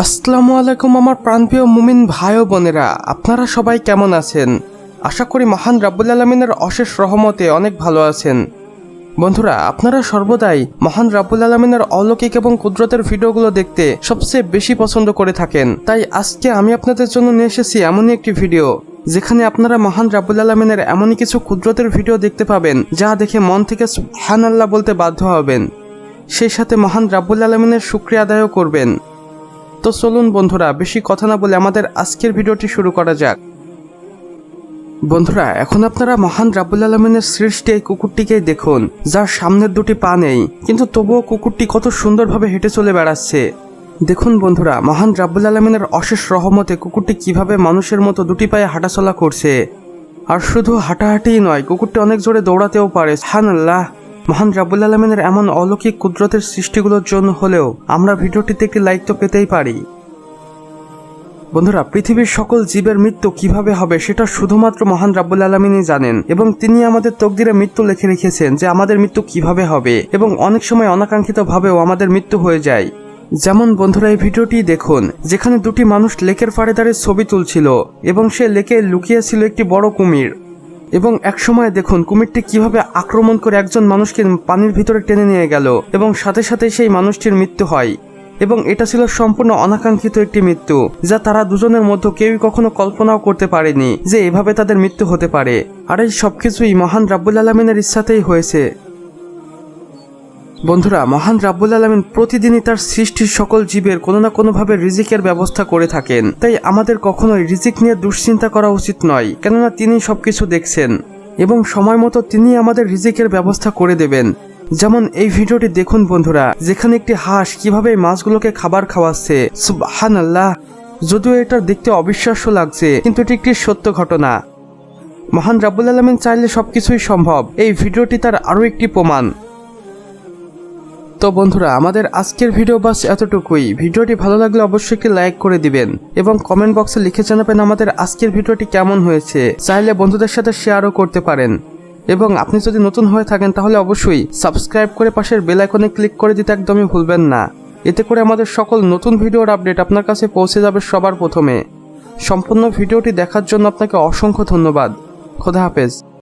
আসসালামু আলাইকুম আমার প্রাণপ্রিয় মুমিন ভাই ও বোনেরা, আপনারা সবাই কেমন আছেন? আশা করি মহান রাব্বুল আলামিনের অশেষ রহমতে অনেক ভালো আছেন। বন্ধুরা, আপনারা সর্বদাই মহান রাব্বুল আলামিনের অলৌকিক এবং কুদরতের ভিডিওগুলো দেখতে সবচেয়ে বেশি পছন্দ করে থাকেন। তাই আজকে আমি আপনাদের জন্য নিয়ে এসেছি এমনই একটি ভিডিও যেখানে আপনারা মহান রাব্বুল আলামিনের এমনই কিছু কুদরতের ভিডিও দেখতে পাবেন যা দেখে মন থেকে সুবহানাল্লাহ বলতে বাধ্য হবেন, সেই সাথে মহান রাব্বুল আলামিনের শুকরিয়া আদায়ও করবেন। তো চলুন বন্ধুরা, বেশি কথা না বলে আমাদের আজকের ভিডিওটি শুরু করা যাক। বন্ধুরা, এখন আপনারা মহান রাব্বুল আলামিনের সৃষ্টি এই কুকুরটিকেই দেখুন, যার সামনের দুটি পা নেই, কিন্তু তবুও কুকুরটি কত সুন্দরভাবে হেঁটে চলে বেড়াচ্ছে। দেখুন বন্ধুরা, মহান রাব্বুল আলামিনের অশেষ রহমতে কুকুরটি কিভাবে মানুষের মতো দুটি পায়ে হাঁটাচলা করছে। আর শুধু হাঁটাহাঁটিই নয়, কুকুরটি অনেক জোরে দৌড়াতেও পারে। সুবহানাল্লাহ। মহান রাব্বুল আলামিনের এমন অলৌকিক কুদরতের সৃষ্টিগুলোর জন্য হলেও আমরা ভিডিওটিতে একটি লাইক তো পেতেই পারি। বন্ধুরা, পৃথিবীর সকল জীবের মৃত্যু কিভাবে হবে সেটা শুধুমাত্র মহান রাব্বুল আলামিনই জানেন, এবং তিনি আমাদের তকদিরে মৃত্যু লিখে রেখেছেন যে আমাদের মৃত্যু কিভাবে হবে, এবং অনেক সময় অনাকাঙ্ক্ষিতভাবেও আমাদের মৃত্যু হয়ে যায়। যেমন বন্ধুরা, এই ভিডিওটি দেখুন যেখানে দুটি মানুষ লেকের পাড়ে দাঁড়িয়ে ছবি তুলছিল, এবং সে লেকে লুকিয়েছিল একটি বড় কুমির। এবং একসময় দেখুন কুমিরটি কিভাবে আক্রমণ করে একজন মানুষকে পানির ভিতরে টেনে নিয়ে গেল, এবং সাথে সাথে সেই মানুষটির মৃত্যু হয়। এবং এটা ছিল সম্পূর্ণ অনাকাঙ্ক্ষিত একটি মৃত্যু, যা তারা দুজনের মধ্যে কেউই কখনো কল্পনাও করতে পারেনি যে এভাবে তাদের মৃত্যু হতে পারে। আর এই সবকিছুই মহান রাব্বুল আলামিনের ইচ্ছাতেই হয়েছে। বন্ধুরা, মহান রাব্বুল আলামিন প্রতিদিনই তার সৃষ্টির সকল জীবের কোনো না কোনোভাবে রিজিকের ব্যবস্থা করে থাকেন। তাই আমাদের কখনোই রিজিক নিয়ে দুশ্চিন্তা করা উচিত নয়, কেননা তিনি সবকিছু দেখছেন এবং সময় মতো তিনি আমাদের রিজিকের ব্যবস্থা করে দেবেন। যেমন এই ভিডিওটি দেখুন বন্ধুরা, যেখানে একটি হাঁস কিভাবে মাছগুলোকে খাবার খাওয়াচ্ছে। সুবহানাল্লাহ। যদিও এটা দেখতে অবিশ্বাস্য লাগছে, কিন্তু এটি একটি সত্য ঘটনা। মহান রাব্বুল আলামিন চাইলে সবকিছুই সম্ভব। এই ভিডিওটি তার আরও একটি প্রমাণ। তো বন্ধুরা, আমাদের আজকের ভিডিও বাস এতটুকুই। ভিডিওটি ভালো লাগলে অবশ্যই একটি লাইক করে দিবেন এবং কমেন্ট বক্সে লিখে জানাবেন আমাদের আজকের ভিডিওটি কেমন হয়েছে। চাইলে বন্ধুদের সাথে শেয়ারও করতে পারেন, এবং আপনি যদি নতুন হয়ে থাকেন তাহলে অবশ্যই সাবস্ক্রাইব করে পাশের বেল আইকনে ক্লিক করে দিতে একদমই ভুলবেন না। এতে করে আমাদের সকল নতুন ভিডিওর আপডেট আপনার কাছে পৌঁছে যাবে সবার প্রথমে। সম্পূর্ণ ভিডিওটি দেখার জন্য আপনাকে অসংখ্য ধন্যবাদ। খোদা হাফেজ।